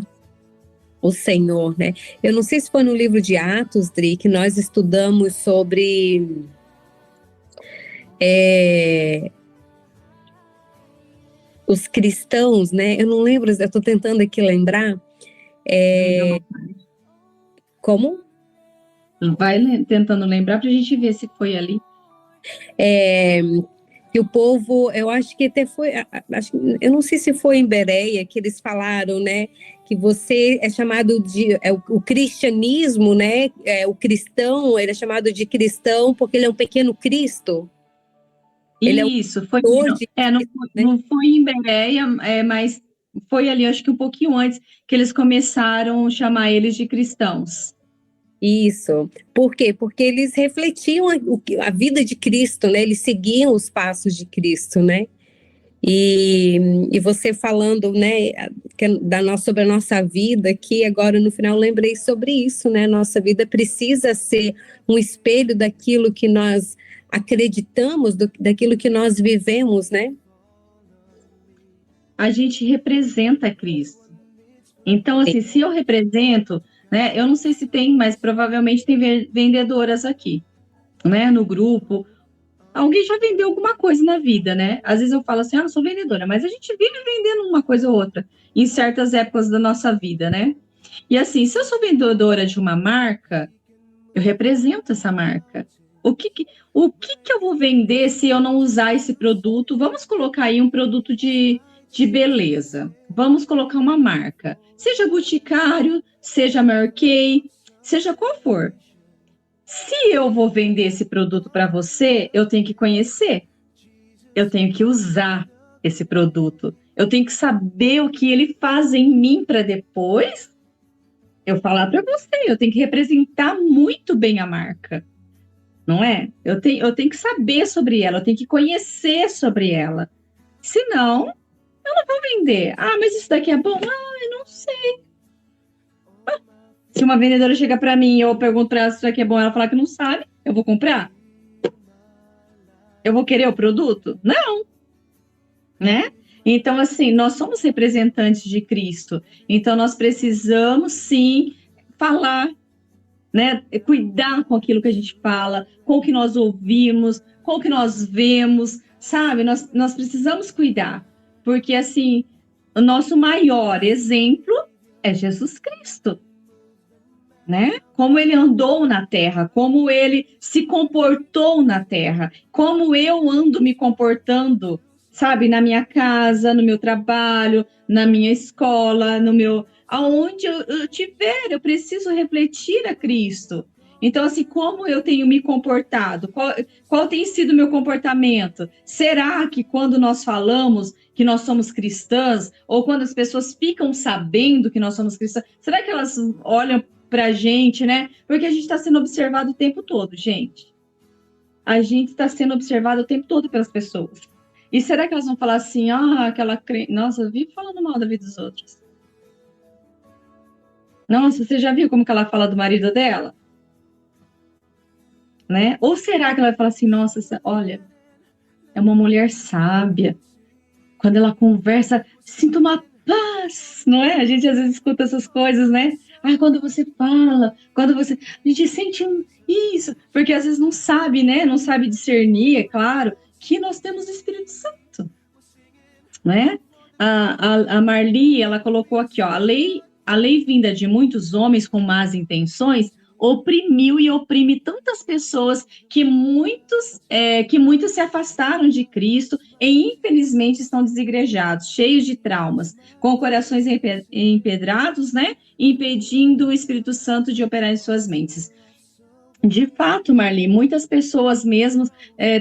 o Senhor, né? Eu não sei se foi no livro de Atos, Dri, que nós estudamos sobre os cristãos, né? Eu não lembro, eu estou tentando aqui lembrar. Como? Vai tentando lembrar para a gente ver se foi ali. Que o povo, eu acho que até foi, eu não sei se foi em Bereia que eles falaram, né, que você é chamado de, o cristianismo, né, o cristão, ele é chamado de cristão porque ele é um pequeno Cristo, ele é um Isso, foi. autor de Não, Cristo, né? não foi em Bereia, mas foi ali, acho que um pouquinho antes, que eles começaram a chamar eles de cristãos. Isso. Por quê? Porque eles refletiam a vida de Cristo, né? Eles seguiam os passos de Cristo, né? E você falando, né, sobre a nossa vida aqui, agora no final lembrei sobre isso, né? Nossa vida precisa ser um espelho daquilo que nós acreditamos, daquilo que nós vivemos, né? A gente representa Cristo. Então, assim, se eu represento, né? Eu não sei se tem, mas provavelmente tem vendedoras aqui, né? No grupo. Alguém já vendeu alguma coisa na vida, né? Às vezes eu falo assim, eu sou vendedora, mas a gente vive vendendo uma coisa ou outra em certas épocas da nossa vida, né? E assim, se eu sou vendedora de uma marca, eu represento essa marca. O que eu vou vender se eu não usar esse produto? Vamos colocar aí um produto de beleza. Vamos colocar uma marca. Seja Boticário, seja Mary Kay, seja qual for. Se eu vou vender esse produto para você, eu tenho que conhecer. Eu tenho que usar esse produto. Eu tenho que saber o que ele faz em mim para depois eu falar para você. Eu tenho que representar muito bem a marca, não é? Eu tenho que saber sobre ela, eu tenho que conhecer sobre ela. Senão, eu não vou vender. Ah, mas isso daqui é bom? Ah, eu não sei. Se uma vendedora chega para mim e eu pergunto para ela se isso aqui é bom, ela falar que não sabe, eu vou comprar? Eu vou querer o produto? Não, né? Então, assim, nós somos representantes de Cristo. Então, nós precisamos, sim, falar, né? Cuidar com aquilo que a gente fala, com o que nós ouvimos, com o que nós vemos, sabe? Nós precisamos cuidar, porque, assim, o nosso maior exemplo é Jesus Cristo, né? Como ele andou na terra, como ele se comportou na terra, como eu ando me comportando, sabe, na minha casa, no meu trabalho, na minha escola, no meu aonde eu tiver, eu preciso refletir a Cristo. Então, assim, como eu tenho me comportado? Qual tem sido o meu comportamento? Será que quando nós falamos que nós somos cristãs, ou quando as pessoas ficam sabendo que nós somos cristãs, será que elas olham para a gente, né? Porque a gente está sendo observado o tempo todo, gente. A gente está sendo observado o tempo todo pelas pessoas. E será que elas vão falar assim, aquela crente, nossa, vive falando mal da vida dos outros. Nossa, você já viu como que ela fala do marido dela? Né? Ou será que ela vai falar assim, nossa, olha, é uma mulher sábia. Quando ela conversa, sinto uma paz, não é? A gente às vezes escuta essas coisas, né? Quando você fala, a gente sente isso, porque às vezes não sabe, né? Não sabe discernir, é claro, que nós temos o Espírito Santo, né? A Marli, ela colocou aqui, ó, a lei vinda de muitos homens com más intenções oprimiu e oprime tantas pessoas que muitos se afastaram de Cristo e infelizmente estão desigrejados, cheios de traumas, com corações empedrados, né, impedindo o Espírito Santo de operar em suas mentes. De fato, Marli, muitas pessoas mesmo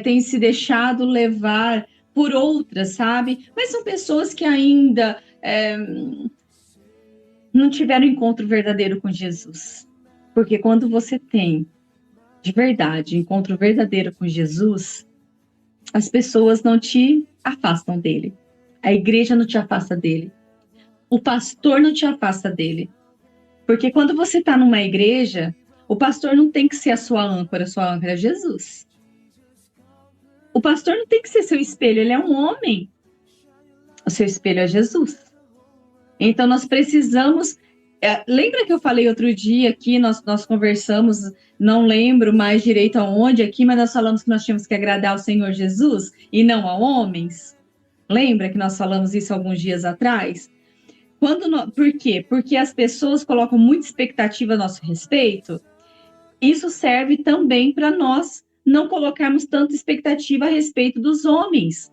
têm se deixado levar por outras, sabe? Mas são pessoas que ainda não tiveram encontro verdadeiro com Jesus. Porque quando você tem, de verdade, encontro verdadeiro com Jesus, as pessoas não te afastam dele. A igreja não te afasta dele. O pastor não te afasta dele. Porque quando você está numa igreja, o pastor não tem que ser a sua âncora é Jesus. O pastor não tem que ser seu espelho, ele é um homem. O seu espelho é Jesus. Então nós precisamos. Lembra que eu falei outro dia aqui, nós conversamos, não lembro mais direito aonde aqui, mas nós falamos que nós tínhamos que agradar ao Senhor Jesus e não a homens? Lembra que nós falamos isso alguns dias atrás? Por quê? Porque as pessoas colocam muita expectativa a nosso respeito isso serve também para nós não colocarmos tanta expectativa a respeito dos homens.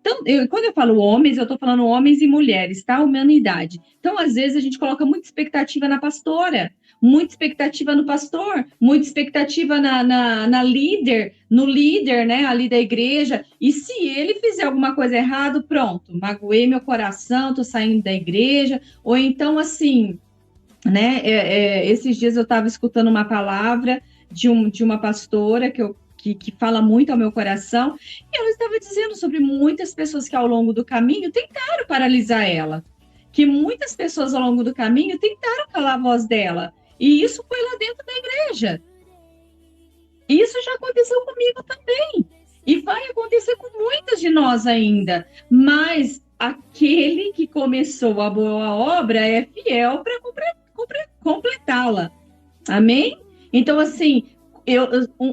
Então, quando eu falo homens, eu estou falando homens e mulheres, tá? Humanidade. Então, às vezes, a gente coloca muita expectativa na pastora, muita expectativa no pastor, muita expectativa na líder, no líder, né? Ali da igreja. E se ele fizer alguma coisa errada, pronto, magoei meu coração, estou saindo da igreja. Ou então, assim, né? Esses dias eu estava escutando uma palavra de uma pastora que fala muito ao meu coração, e ela estava dizendo sobre muitas pessoas que ao longo do caminho tentaram paralisar ela, que muitas pessoas ao longo do caminho tentaram calar a voz dela, e isso foi lá dentro da igreja. Isso já aconteceu comigo também, e vai acontecer com muitas de nós ainda, mas aquele que começou a boa obra é fiel para completá-la. Amém? Então, assim,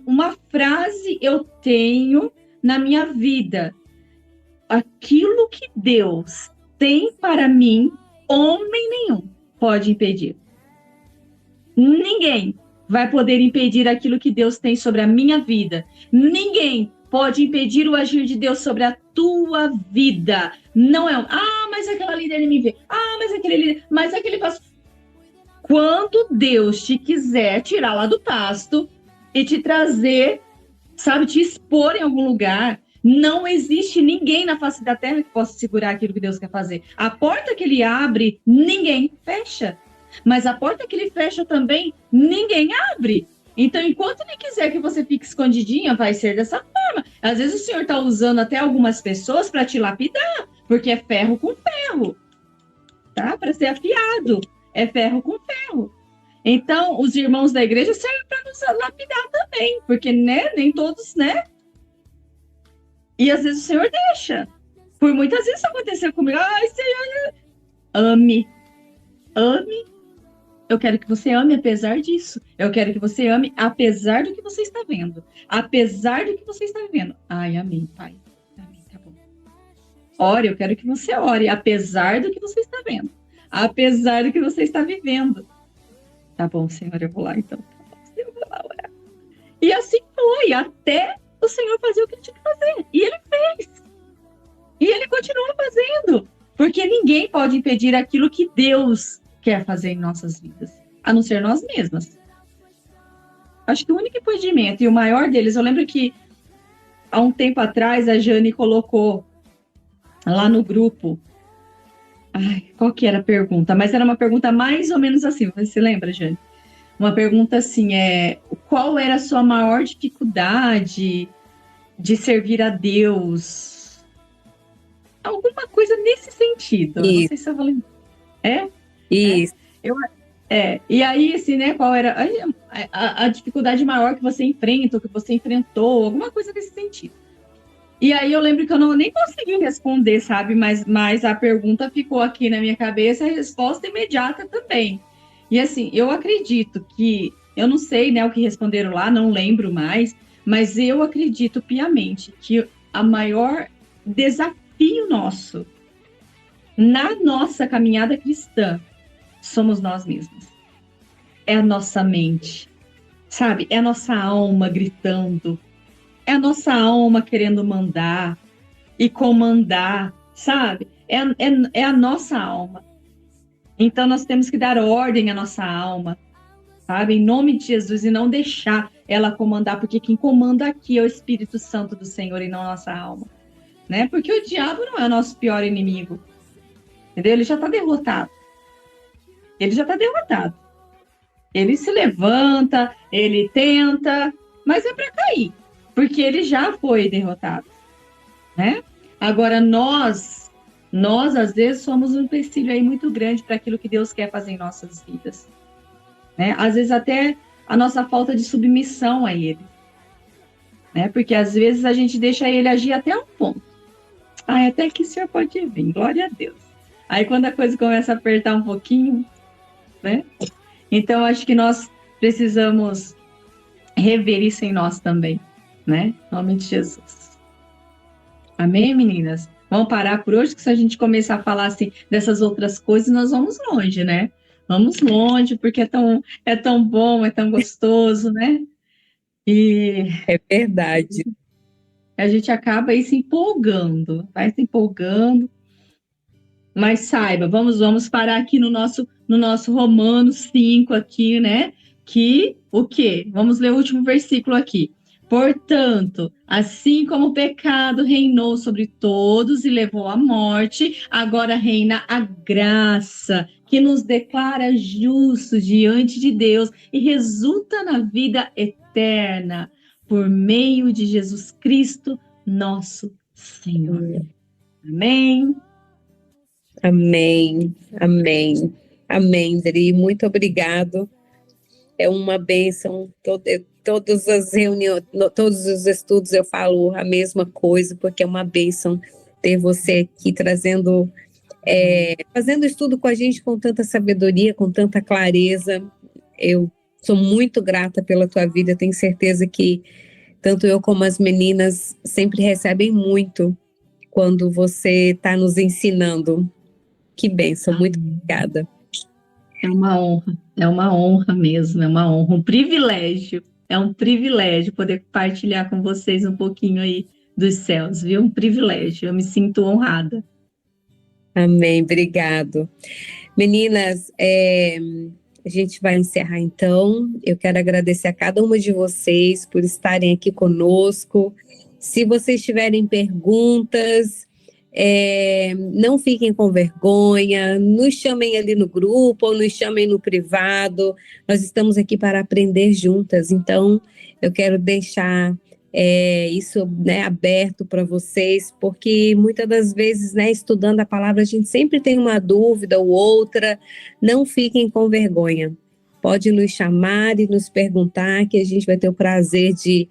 uma frase eu tenho na minha vida: aquilo que Deus tem para mim, homem nenhum pode impedir. Ninguém vai poder impedir aquilo que Deus tem sobre a minha vida. Ninguém pode impedir o agir de Deus sobre a tua vida. Não é mas aquela líder me vê. Mas aquele líder, mas aquele pastor. Quando Deus te quiser tirar lá do pasto e te trazer, sabe, te expor em algum lugar, não existe ninguém na face da terra que possa segurar aquilo que Deus quer fazer. A porta que ele abre, ninguém fecha. Mas a porta que ele fecha também, ninguém abre. Então, enquanto ele quiser que você fique escondidinha, vai ser dessa forma. Às vezes o Senhor está usando até algumas pessoas para te lapidar, porque é ferro com ferro, tá? Para ser afiado. É ferro com ferro. Então, os irmãos da igreja servem para nos lapidar também, porque, né, nem todos, né? E às vezes o Senhor deixa. Por muitas vezes isso aconteceu comigo. Senhor, ame. Ame. Eu quero que você ame apesar disso. Eu quero que você ame apesar do que você está vendo. Apesar do que você está vivendo. Amém, Pai. Amém, tá bom. Ore, eu quero que você ore apesar do que você está vendo. Apesar do que você está vivendo. Tá bom, Senhor, eu vou lá então. Tá bom, Senhor, eu vou lá orar. E assim foi, até o Senhor fazer o que ele tinha que fazer. E ele fez. E ele continua fazendo. Porque ninguém pode impedir aquilo que Deus quer fazer em nossas vidas, a não ser nós mesmas. Acho que o único impedimento, e o maior deles, eu lembro que há um tempo atrás a Jane colocou lá no grupo. Qual que era a pergunta? Mas era uma pergunta mais ou menos assim, você lembra, Jane? Uma pergunta assim, qual era a sua maior dificuldade de servir a Deus? Alguma coisa nesse sentido. Isso. Não sei se eu vou lembrar. Isso. E aí, assim, né, qual era a dificuldade maior que você enfrenta, ou que você enfrentou, alguma coisa nesse sentido. E aí eu lembro que eu nem consegui responder, sabe? Mas a pergunta ficou aqui na minha cabeça, a resposta imediata também. E assim, eu acredito que, eu não sei, né, o que responderam lá, não lembro mais, mas eu acredito piamente que a maior desafio nosso na nossa caminhada cristã somos nós mesmos. É a nossa mente, sabe? É a nossa alma gritando. É a nossa alma querendo mandar e comandar, sabe? É a nossa alma. Então, nós temos que dar ordem à nossa alma, sabe? Em nome de Jesus, e não deixar ela comandar, porque quem comanda aqui é o Espírito Santo do Senhor e não a nossa alma, né? Porque o diabo não é o nosso pior inimigo, entendeu? Ele já está derrotado. Ele já está derrotado. Ele se levanta, ele tenta, mas é para cair, porque ele já foi derrotado, né? Agora, nós às vezes somos um empecilho aí muito grande para aquilo que Deus quer fazer em nossas vidas, né? Às vezes até a nossa falta de submissão a Ele, né? Porque às vezes a gente deixa Ele agir até um ponto. Até que o Senhor pode vir, glória a Deus. Aí quando a coisa começa a apertar um pouquinho, né? Então acho que nós precisamos rever isso em nós também, né? Em nome de Jesus. Amém, meninas? Vamos parar por hoje, que se a gente começar a falar assim dessas outras coisas, nós vamos longe, né? vamos longe, porque é tão bom, é tão gostoso, né? E É verdade. a gente acaba aí se empolgando, vai se empolgando, mas saiba, vamos parar aqui no nosso Romanos 5 aqui, né? Que o quê? Vamos ler o último versículo aqui. Portanto, assim como o pecado reinou sobre todos e levou à morte, agora reina a graça, que nos declara justos diante de Deus e resulta na vida eterna, por meio de Jesus Cristo, nosso Senhor. Amém. Amém, amém, amém, Dri, muito obrigado. É uma bênção. Todas as reuniões, todos os estudos eu falo a mesma coisa, porque é uma bênção ter você aqui trazendo, fazendo estudo com a gente com tanta sabedoria, com tanta clareza. Eu sou muito grata pela tua vida, tenho certeza que tanto eu como as meninas sempre recebem muito quando você está nos ensinando. Que bênção, muito obrigada. É uma honra mesmo, é uma honra, é um privilégio poder compartilhar com vocês um pouquinho aí dos céus, viu? Um privilégio, eu me sinto honrada. Amém, obrigado. Meninas, a gente vai encerrar então. Eu quero agradecer a cada uma de vocês por estarem aqui conosco. Se vocês tiverem perguntas, não fiquem com vergonha, nos chamem ali no grupo ou nos chamem no privado. Nós estamos aqui para aprender juntas, então eu quero deixar isso, né, aberto para vocês, porque muitas das vezes, né, estudando a palavra, a gente sempre tem uma dúvida ou outra. Não fiquem com vergonha. Pode nos chamar e nos perguntar, que a gente vai ter o prazer de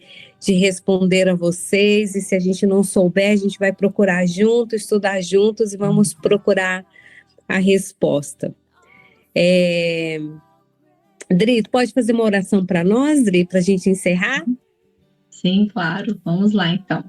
responder a vocês. E se a gente não souber, a gente vai procurar juntos, estudar juntos e vamos procurar a resposta. Dri, tu pode fazer uma oração para nós, Dri, para a gente encerrar? Sim, claro. Vamos lá, então.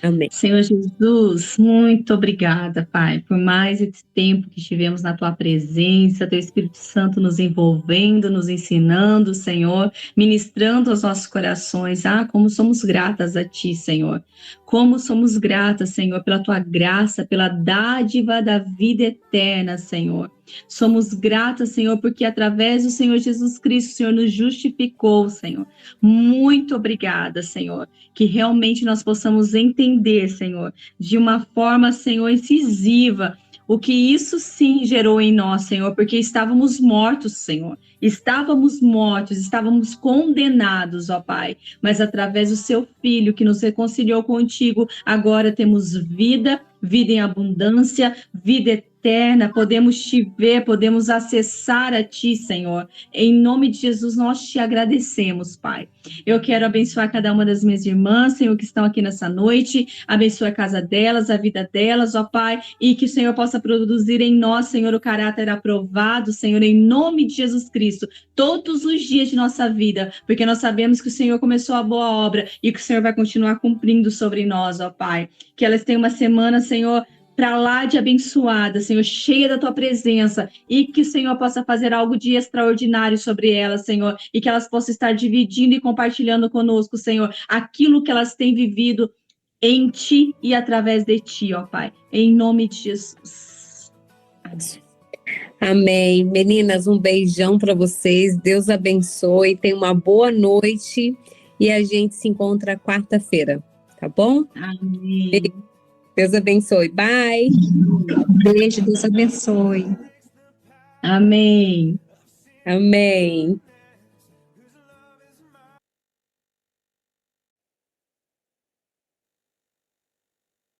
Amém. Senhor Jesus, muito obrigada, Pai, por mais esse tempo que estivemos na Tua presença, Teu Espírito Santo nos envolvendo, nos ensinando, Senhor, ministrando aos nossos corações. Ah, como somos gratas a Ti, Senhor. Como somos gratas, Senhor, pela Tua graça, pela dádiva da vida eterna, Senhor. Somos gratas, Senhor, porque através do Senhor Jesus Cristo, o Senhor nos justificou, Senhor. Muito obrigada, Senhor, que realmente nós possamos entender, Senhor, de uma forma, Senhor, incisiva, o que isso sim gerou em nós, Senhor, porque estávamos mortos, Senhor. Estávamos mortos, estávamos condenados, ó Pai, mas através do Seu Filho que nos reconciliou contigo, agora temos vida, vida em abundância, vida eterna, podemos te ver, podemos acessar a Ti, Senhor. Em nome de Jesus, nós te agradecemos, Pai. Eu quero abençoar cada uma das minhas irmãs, Senhor, que estão aqui nessa noite, abençoa a casa delas, a vida delas, ó Pai, e que o Senhor possa produzir em nós, Senhor, o caráter aprovado, Senhor, em nome de Jesus Cristo, todos os dias de nossa vida, porque nós sabemos que o Senhor começou a boa obra e que o Senhor vai continuar cumprindo sobre nós, ó Pai. Que elas tenham uma semana, Senhor, para lá de abençoada, Senhor, cheia da Tua presença, e que o Senhor possa fazer algo de extraordinário sobre elas, Senhor, e que elas possam estar dividindo e compartilhando conosco, Senhor, aquilo que elas têm vivido em Ti e através de Ti, ó Pai, em nome de Jesus. Amém. Amém. Meninas, um beijão para vocês. Deus abençoe. Tenha uma boa noite e a gente se encontra quarta-feira, tá bom? Amém. Deus abençoe. Bye. Beijo, Deus abençoe. Amém. Amém.